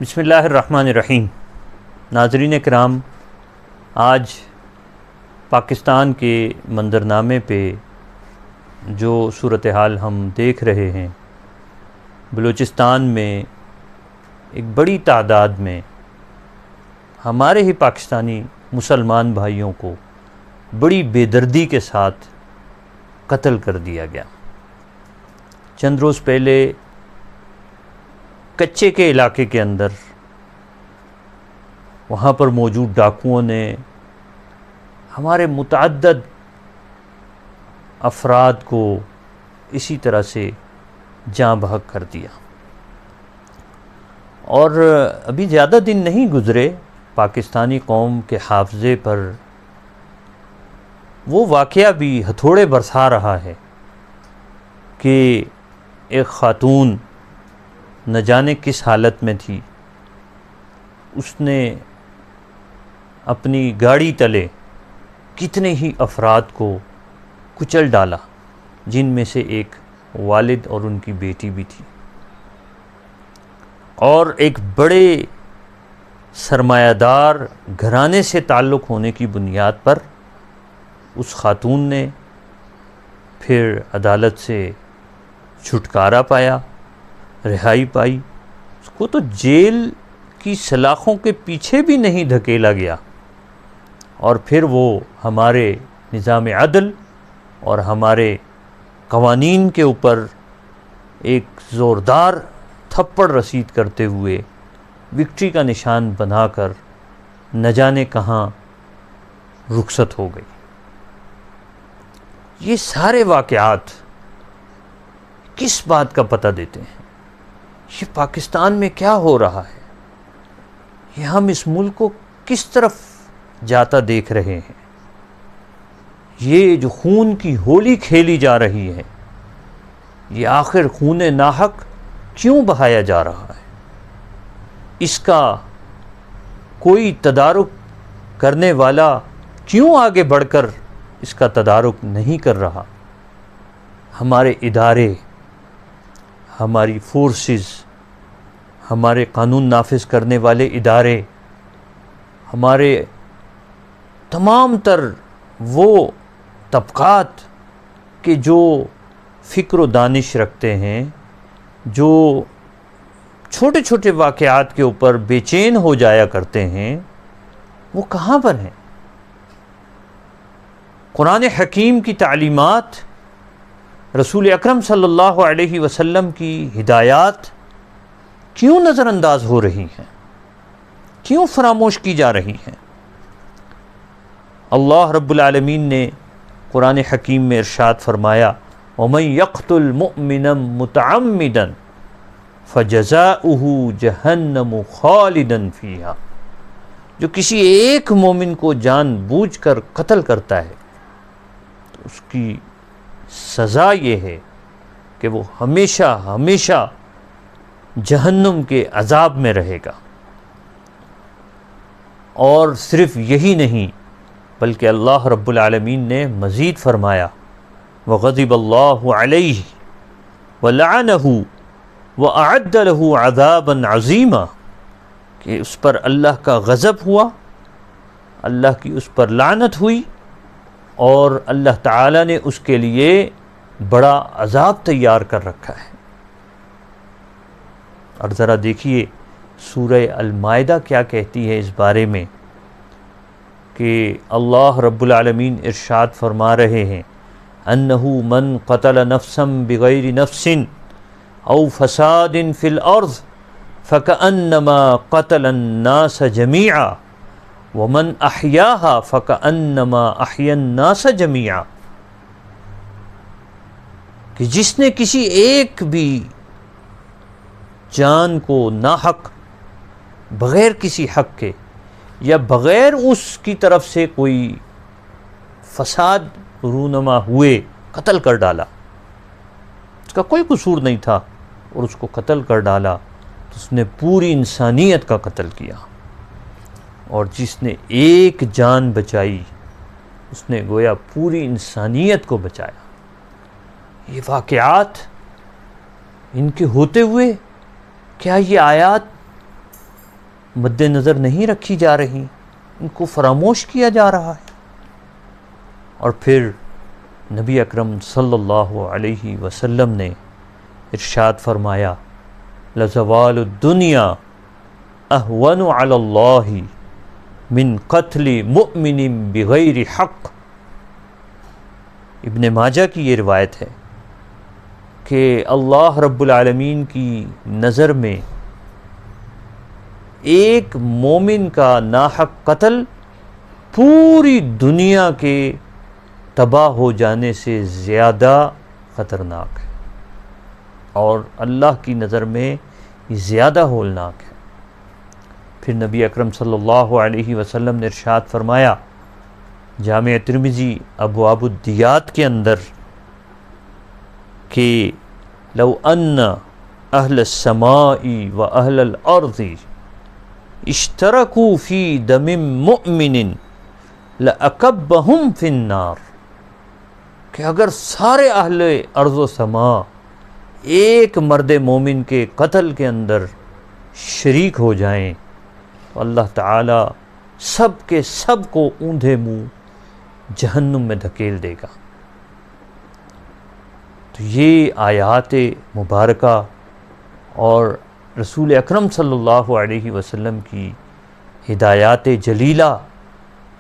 بسم اللہ الرحمن الرحیم۔ ناظرین کرام، آج پاکستان کے منظرنامے پہ جو صورتحال ہم دیکھ رہے ہیں، بلوچستان میں ایک بڑی تعداد میں ہمارے ہی پاکستانی مسلمان بھائیوں کو بڑی بے دردی کے ساتھ قتل کر دیا گیا۔ چند روز پہلے کچے کے علاقے کے اندر وہاں پر موجود ڈاکوؤں نے ہمارے متعدد افراد کو اسی طرح سے جاں بحق کر دیا، اور ابھی زیادہ دن نہیں گزرے پاکستانی قوم کے حافظے پر وہ واقعہ بھی ہتھوڑے برسا رہا ہے کہ ایک خاتون نہ جانے کس حالت میں تھی، اس نے اپنی گاڑی تلے کتنے ہی افراد کو کچل ڈالا، جن میں سے ایک والد اور ان کی بیٹی بھی تھی، اور ایک بڑے سرمایہ دار گھرانے سے تعلق ہونے کی بنیاد پر اس خاتون نے پھر عدالت سے چھٹکارا پایا، رہائی پائی۔ اس کو تو جیل کی سلاخوں کے پیچھے بھی نہیں دھکیلا گیا، اور پھر وہ ہمارے نظام عدل اور ہمارے قوانین کے اوپر ایک زوردار تھپڑ رسید کرتے ہوئے وکٹری کا نشان بنا کر نہ جانے کہاں رخصت ہو گئی۔ یہ سارے واقعات کس بات کا پتہ دیتے ہیں؟ یہ پاکستان میں کیا ہو رہا ہے؟ یہ ہم اس ملک کو کس طرف جاتا دیکھ رہے ہیں؟ یہ جو خون کی ہولی کھیلی جا رہی ہے، یہ آخر خون ناحق کیوں بہایا جا رہا ہے؟ اس کا کوئی تدارک کرنے والا کیوں آگے بڑھ کر اس کا تدارک نہیں کر رہا؟ ہمارے ادارے، ہماری فورسز، ہمارے قانون نافذ کرنے والے ادارے، ہمارے تمام تر وہ طبقات کہ جو فکر و دانش رکھتے ہیں، جو چھوٹے چھوٹے واقعات کے اوپر بے چین ہو جایا کرتے ہیں، وہ کہاں پر ہیں؟ قرآن حکیم کی تعلیمات، رسول اکرم صلی اللہ علیہ وسلم کی ہدایات کیوں نظر انداز ہو رہی ہیں؟ کیوں فراموش کی جا رہی ہیں؟ اللہ رب العالمین نے قرآن حکیم میں ارشاد فرمایا، وَمَن يَقْتُلْ مُؤْمِنًا مُتَعَمِّدًا فَجَزَاؤُهُ جَهَنَّمُ خَالِدًا فِيهَا، جو کسی ایک مومن کو جان بوجھ کر قتل کرتا ہے تو اس کی سزا یہ ہے کہ وہ ہمیشہ ہمیشہ جہنم کے عذاب میں رہے گا۔ اور صرف یہی نہیں، بلکہ اللہ رب العالمین نے مزید فرمایا، وَغَضِبَ اللَّهُ عَلَيْهِ وَلَعَنَهُ وَأَعَدَّ لَهُ عَذَابًا عَظِيمًا، کہ اس پر اللہ کا غضب ہوا، اللہ کی اس پر لعنت ہوئی، اور اللہ تعالیٰ نے اس کے لیے بڑا عذاب تیار کر رکھا ہے۔ اور ذرا دیکھیے سورہ المائدہ کیا کہتی ہے اس بارے میں، کہ اللہ رب العالمین ارشاد فرما رہے ہیں، انہ من قتل نفسا بغیر نفس او فساد فی الارض فکأنما قتل الناس جمیعا ومن احیاها فکأنما احیا الناس جمیعا، کہ جس نے کسی ایک بھی جان کو ناحق، بغیر کسی حق کے یا بغیر اس کی طرف سے کوئی فساد رونما ہوئے قتل کر ڈالا، اس کا کوئی قصور نہیں تھا اور اس کو قتل کر ڈالا، تو اس نے پوری انسانیت کا قتل کیا۔ اور جس نے ایک جان بچائی، اس نے گویا پوری انسانیت کو بچایا۔ یہ واقعات ان کے ہوتے ہوئے کیا یہ آیات مد نظر نہیں رکھی جا رہی، ان کو فراموش کیا جا رہا ہے۔ اور پھر نبی اکرم صلی اللہ علیہ وسلم نے ارشاد فرمایا لزوال الدنیا اہون علی اللہ من قتل مؤمن بغیر حق۔ ابن ماجہ کی یہ روایت ہے کہ اللہ رب العالمین کی نظر میں ایک مومن کا ناحق قتل پوری دنیا کے تباہ ہو جانے سے زیادہ خطرناک ہے، اور اللہ کی نظر میں یہ زیادہ ہولناک ہے۔ پھر نبی اکرم صلی اللہ علیہ وسلم نے ارشاد فرمایا جامع ترمذی ابواب الدیات کے اندر کہ لو ان اہل السماء و اہل الارض اشترکوا فی دم مؤمن لأکبہم فی النار، کہ اگر سارے اہل ارض و سماء ایک مرد مومن کے قتل کے اندر شریک ہو جائیں تو اللہ تعالی سب کے سب کو اوندھے منہ جہنم میں دھکیل دے گا۔ تو یہ آیات مبارکہ اور رسول اکرم صلی اللہ علیہ وسلم کی ہدایات جلیلہ،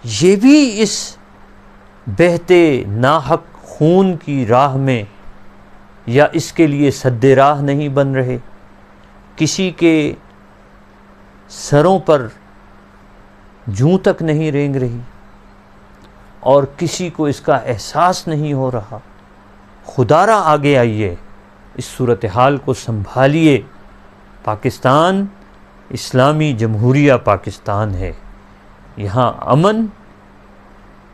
یہ بھی اس بہتے ناحق خون کی راہ میں یا اس کے لیے سد راہ نہیں بن رہے، کسی کے سروں پر جوں تک نہیں رینگ رہی اور کسی کو اس کا احساس نہیں ہو رہا۔ خدارا آگے آئیے، اس صورتحال کو سنبھالیے۔ پاکستان اسلامی جمہوریہ پاکستان ہے، یہاں امن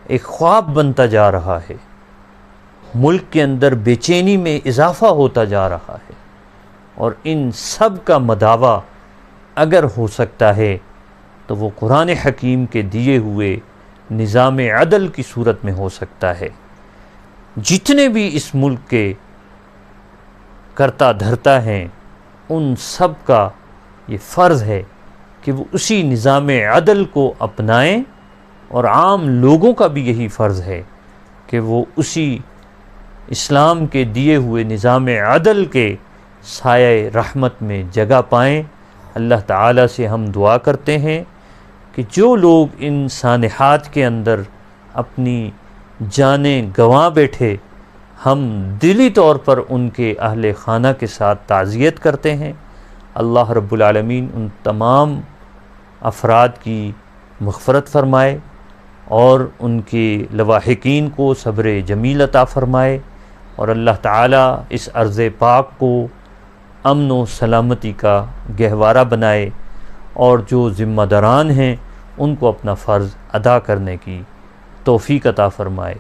ایک خواب بنتا جا رہا ہے، ملک کے اندر بے چینی میں اضافہ ہوتا جا رہا ہے، اور ان سب کا مداوع اگر ہو سکتا ہے تو وہ قرآن حکیم کے دیے ہوئے نظام عدل کی صورت میں ہو سکتا ہے۔ جتنے بھی اس ملک کے کرتا دھرتا ہیں ان سب کا یہ فرض ہے کہ وہ اسی نظام عدل کو اپنائیں، اور عام لوگوں کا بھی یہی فرض ہے کہ وہ اسی اسلام کے دیے ہوئے نظام عدل کے سایہ رحمت میں جگہ پائیں۔ اللہ تعالیٰ سے ہم دعا کرتے ہیں کہ جو لوگ ان سانحات کے اندر اپنی جانیں گنوا بیٹھے، ہم دلی طور پر ان کے اہل خانہ کے ساتھ تعزیت کرتے ہیں۔ اللہ رب العالمین ان تمام افراد کی مغفرت فرمائے اور ان کے لواحقین کو صبر جمیل عطا فرمائے، اور اللہ تعالیٰ اس ارض پاک کو امن و سلامتی کا گہوارہ بنائے، اور جو ذمہ داران ہیں ان کو اپنا فرض ادا کرنے کی توفیق عطا فرمائے۔